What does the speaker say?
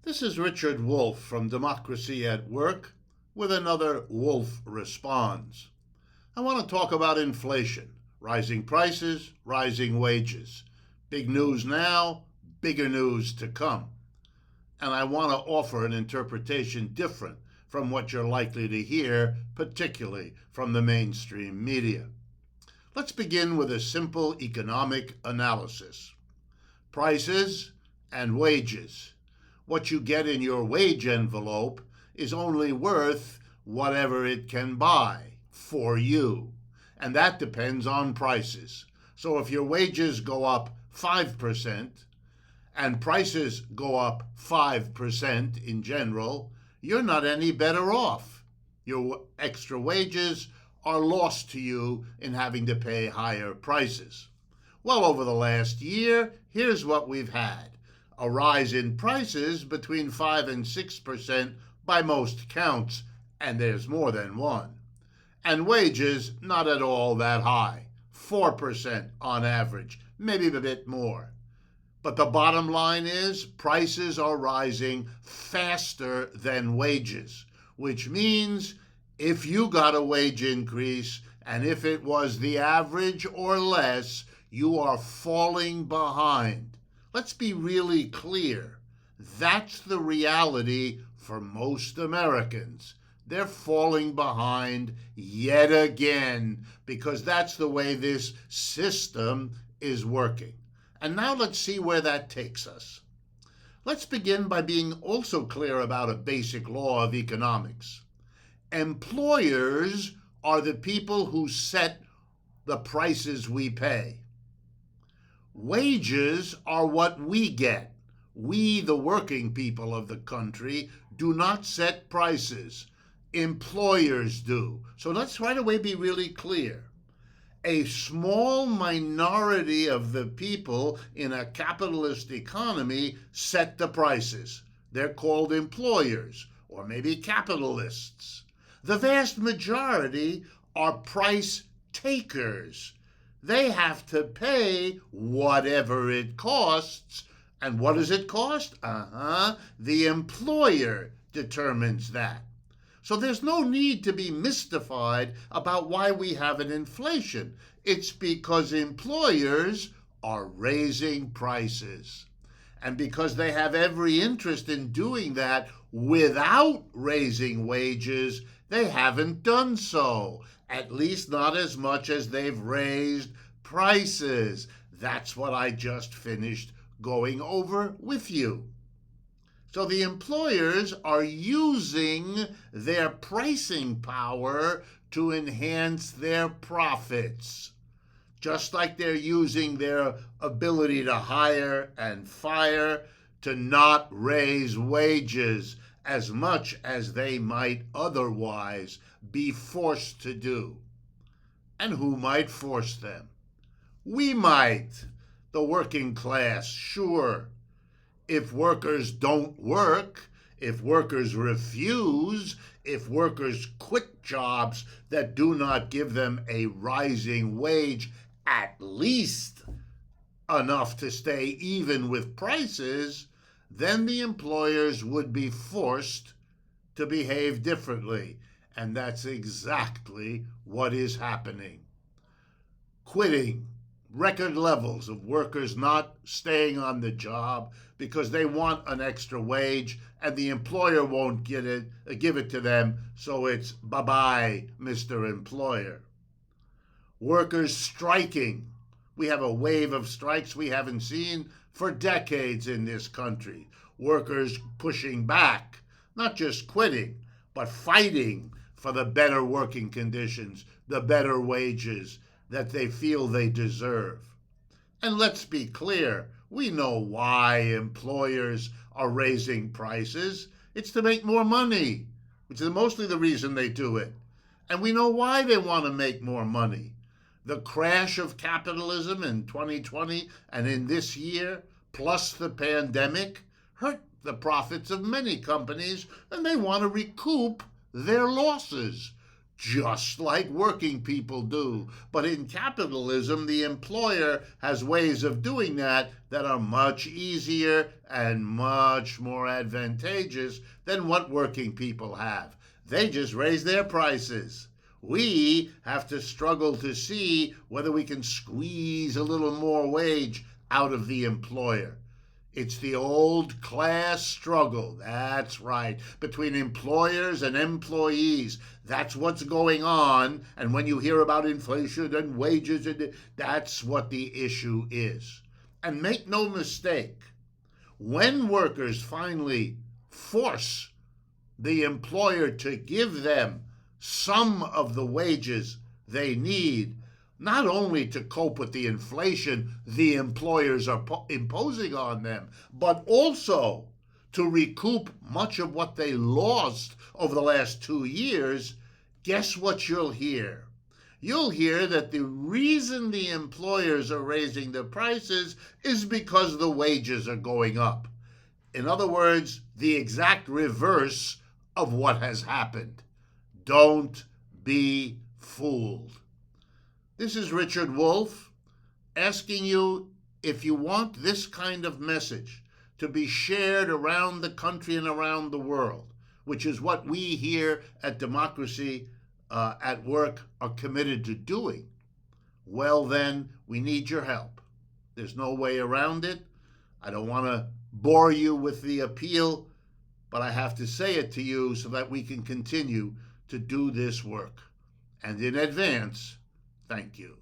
This is Richard Wolff from Democracy at Work with another Wolff Responds. I want to talk about inflation, rising prices, rising wages. Big news now, bigger news to come. And I want to offer an interpretation different from what you're likely to hear, particularly from the mainstream media. Let's begin with a simple economic analysis. Prices and wages. What you get in your wage envelope is only worth whatever it can buy for you. And that depends on prices. So if your wages go up 5% and prices go up 5% in general, you're not any better off. Your extra wages are lost to you in having to pay higher prices. Well, over the last year, here's what we've had. A rise in prices between 5 and 6% by most counts, and there's more than one. And wages not at all that high, 4% on average, maybe a bit more. But the bottom line is prices are rising faster than wages, which means if you got a wage increase and if it was the average or less, you are falling behind. Let's be really clear. That's the reality for most Americans. They're falling behind yet again because that's the way this system is working. And now let's see where that takes us. Let's begin by being also clear about a basic law of economics. Employers are the people who set the prices we pay. Wages are what we get. We, the working people of the country, do not set prices. Employers do. So let's right away be really clear. A small minority of the people in a capitalist economy set the prices. They're called employers, or maybe capitalists. The vast majority are price takers. They have to pay whatever it costs. And what does it cost? The employer determines that. So there's no need to be mystified about why we have an inflation. It's because employers are raising prices. And because they have every interest in doing that without raising wages, they haven't done so. At least not as much as they've raised prices. That's what I just finished going over with you. So the employers are using their pricing power to enhance their profits, just like they're using their ability to hire and fire to not raise wages as much as they might otherwise be forced to do. And who might force them? We might, the working class, sure. If workers don't work, if workers refuse, if workers quit jobs that do not give them a rising wage, at least enough to stay even with prices, then the employers would be forced to behave differently. And that's exactly what is happening. Quitting. Record levels of workers not staying on the job because they want an extra wage and the employer won't give it to them, so it's bye-bye, Mr. Employer. Workers striking. We have a wave of strikes we haven't seen for decades in this country. Workers pushing back, not just quitting, but fighting for the better working conditions, the better wages that they feel they deserve. And let's be clear, we know why employers are raising prices. It's to make more money, which is mostly the reason they do it. And we know why they want to make more money. The crash of capitalism in 2020 and in this year, plus the pandemic, hurt the profits of many companies, and they want to recoup their losses. just like working people do. But in capitalism, the employer has ways of doing that that are much easier and much more advantageous than what working people have. They just raise their prices. We have to struggle to see whether we can squeeze a little more wage out of the employer. It's the old class struggle. That's right. Between employers and employees. That's what's going on. And when you hear about inflation and wages, that's what the issue is. And make no mistake, when workers finally force the employer to give them some of the wages they need, not only to cope with the inflation the employers are imposing on them, but also to recoup much of what they lost over the last 2 years, guess what you'll hear? You'll hear that the reason the employers are raising the prices is because the wages are going up. In other words, the exact reverse of what has happened. Don't be fooled. This is Richard Wolff asking you if you want this kind of message to be shared around the country and around the world, which is what we here at Democracy at Work are committed to doing. Well, then, we need your help. There's no way around it. I don't want to bore you with the appeal, but I have to say it to you so that we can continue to do this work. And in advance, thank you.